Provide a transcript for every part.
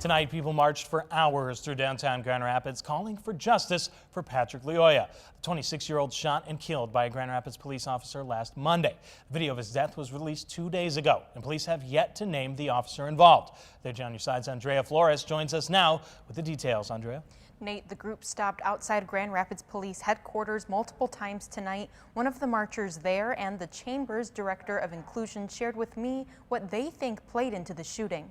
Tonight, people marched for hours through downtown Grand Rapids calling for justice for Patrick Lyoya, the 26-year-old shot and killed by a Grand Rapids police officer last Monday. The video of his death was released 2 days ago, and police have yet to name the officer involved. There, on your side's Andrea Flores joins us now with the details. Andrea? Nate, the group stopped outside Grand Rapids Police headquarters multiple times tonight. One of the marchers there and the Chamber's Director of Inclusion shared with me what they think played into the shooting.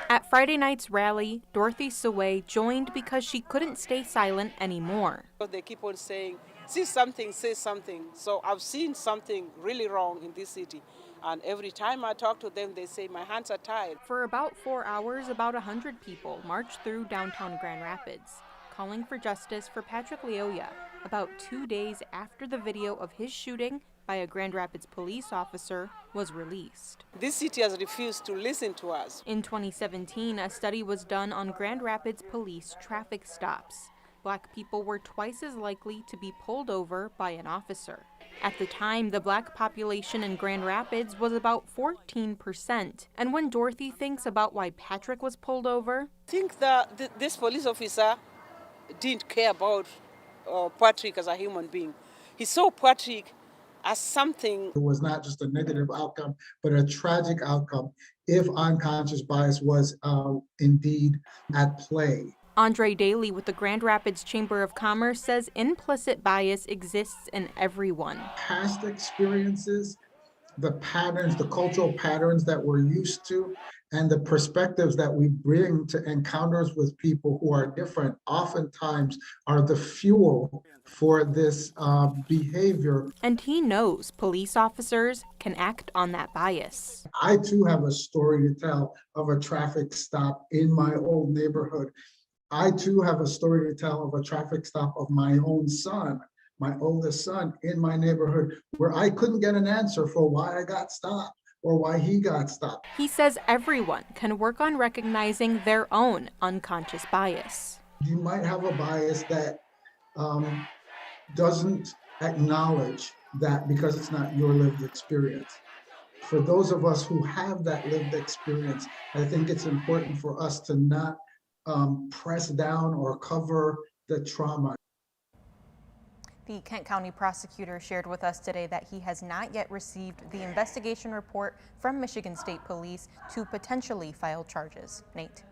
At Friday night's rally, Dorothy Saway joined because she couldn't stay silent anymore. They keep on saying, see something, say something. So I've seen something really wrong in this city. And every time I talk to them, they say, my hands are tied. For about 4 hours, about 100 people marched through downtown Grand Rapids, calling for justice for Patrick Lyoya, about 2 days after the video of his shooting by a Grand Rapids police officer was released. This city has refused to listen to us. In 2017, a study was done on Grand Rapids police traffic stops. Black people were twice as likely to be pulled over by an officer. At the time, the black population in Grand Rapids was about 14%. And when Dorothy thinks about why Patrick was pulled over, I think that this police officer didn't care about Patrick as a human being. He saw Patrick as something. It was not just a negative outcome, but a tragic outcome if unconscious bias was indeed at play. Andre Daly with the Grand Rapids Chamber of Commerce says implicit bias exists in everyone. Past experiences, the patterns, the cultural patterns that we're used to, and the perspectives that we bring to encounters with people who are different oftentimes are the fuel for this behavior. And he knows police officers can act on that bias. I too have a story to tell of a traffic stop in my old neighborhood. I too have a story to tell of a traffic stop of my own son, my oldest son, in my neighborhood, where I couldn't get an answer for why I got stopped or why he got stopped. He says everyone can work on recognizing their own unconscious bias. You might have a bias that doesn't acknowledge that because it's not your lived experience. For those of us who have that lived experience, I think it's important for us to not press down or cover the trauma. The Kent County prosecutor shared with us today that he has not yet received the investigation report from Michigan State Police to potentially file charges. Nate.